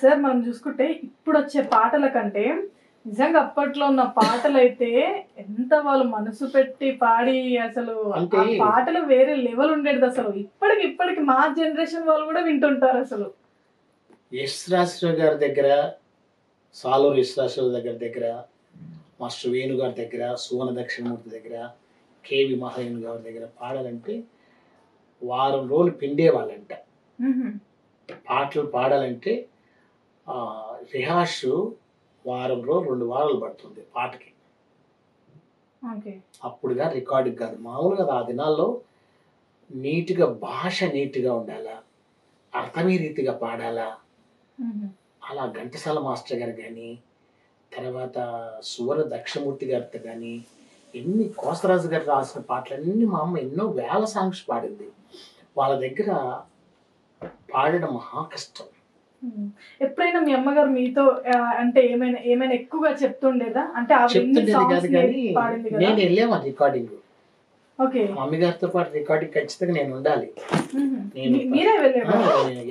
Sir మనం చూసుకుంటే ఇప్పుడొచ్చే పాటల కంటే నిజంగా అప్పట్లో ఉన్న పాటలైతే ఎంత వాళ్ళు మనసు పెట్టి పాడి అసలు అంటే ఆ పాటలు వేరే లెవెల్ ఉండేది అసలు. ఇప్పటికి మా జనరేషన్ వాళ్ళు కూడా వింటుంటారు అసలు. ఎస్ రాజశేఖర్ గారి దగ్గర, సాలూరు ఎస్ రాజశేఖర్ దగ్గర, మాస్టర్ వేణు గారి దగ్గర, సువన దక్షిణమూర్తి దగ్గర, కేవి మహాదేవన్ గారి దగ్గర పాడాలంటే వారం రోజులు పిండేవాళ్ళంట. పాటలు పాడాలంటే రిహార్సు వారం రోజులు 2 వారాలు పడుతుంది పాటకి. అప్పుడుగా రికార్డింగ్ కాదు, మామూలుగా ఆ దినాల్లో నీట్గా భాష నీట్గా ఉండాలా, అర్థమీ రీతిగా పాడాలా. అలా ఘంటసాల మాస్టర్ గారు కానీ, తర్వాత సువన దక్షిణమూర్తి గారితో కానీ, ఎన్ని కోసరాజు గారు రాసిన పాటలన్నీ మా అమ్మ ఎన్నో వేల సాంగ్స్ పాడింది. వాళ్ళ దగ్గర పాడడం మహా కష్టం. ఎప్పుడైనా మీ అమ్మగారు మీతో అంటే ఏమైనా ఎక్కువగా చెప్తుండేదా? అంటే చెప్తుండేది కాదు కానీ నేను వెళ్ళేవాడిని రికార్డింగ్. మమ్మీ గారితో పాటు రికార్డింగ్ ఖచ్చితంగా నేను ఉండాలి.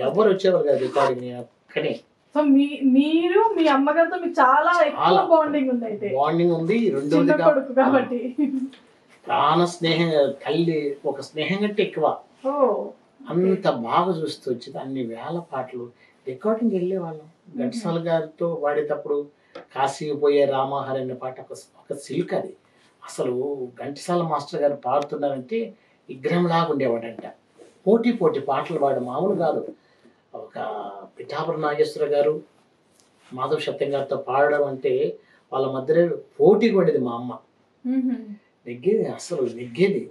ఎవరు వచ్చేవారు కదా రికార్డింగ్, నేను ఒక్కనే. సో మీరు మీ అమ్మగారితో మీకు చాలా ఎక్కువ బాండింగ్ ఉంది. అయితే బాండింగ్ ఉంది. రెండోది కాబట్టి ప్రాణ స్నేహం, తల్లి ఒక స్నేహం కంటే ఎక్కువ. అంత బాగా చూస్తూ వచ్చింది. అన్ని వేల పాటలు రికార్డింగ్ వెళ్ళేవాళ్ళం. ఘంటసాల గారితో పాడేటప్పుడు కాశీకి పోయే రామహరి అనే పాట ఒక సిల్క్. అది అసలు ఘంటసాల మాస్టర్ గారు పాడుతున్నారంటే విగ్రహంలాగా ఉండేవాడంట. పోటీ పాటలు పాడే మామూలు కాదు. ఒక పిఠాపురం నాగేశ్వర గారు, మాధవ సత్యం గారితో పాడడం అంటే వాళ్ళ మధ్య పోటీ పడేది. మా అమ్మ నెగ్గేది.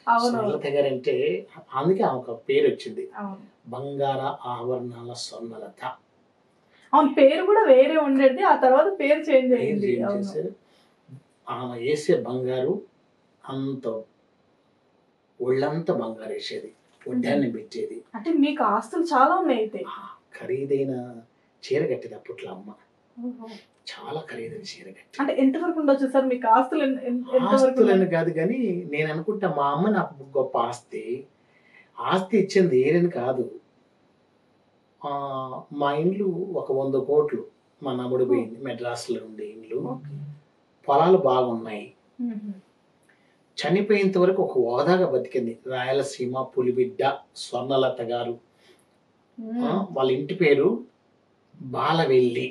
స్వర్ణలత గారు అంటే అందుకే ఆమె పేరు వచ్చింది, బంగార ఆభరణాల స్వర్ణలత. అవును, పేరు కూడా వేరే ఉండేది, ఆ తర్వాత పేరు చేంజ్ అయ్యింది. ఆమె వేసే బంగారు అంత ఒళ్ళంతా బంగారు వేసేది, ఒడ్డాన్ని పెట్టేది. అంటే మీకు ఆస్తులు చాలా ఉన్నాయి. అయితే ఖరీదైన చీర కట్టేది అప్పట్లో అమ్మ, చాలా ఖరీదైన చీర కట్టి. అంటే ఎంతవరకు ఉండొచ్చు సార్ మీకు ఆస్తులు? ఆస్తులని కాదు కానీ నేను అనుకుంటా మా అమ్మ నాకు గొప్ప ఆస్తి ఇచ్చింది ఏరని కాదు. మా ఇండ్లు ఒక 100 కోట్లు మా నమ్ముడు పోయింది. మెడ్రాస్లో ఉండే ఇండ్లు, పొలాలు బాగున్నాయి. చనిపోయేంత వరకు ఒక హోదాగా బతికింది. రాయలసీమ పులిబిడ్డ స్వర్ణలత గారు. వాళ్ళ ఇంటి పేరు బాలవెల్లి.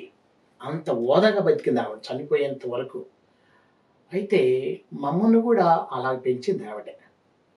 అంత హోదాగా బతికింది ఆవిడ చనిపోయేంత వరకు. అయితే మమ్మల్ని కూడా అలా పెంచింది ఆవిడ.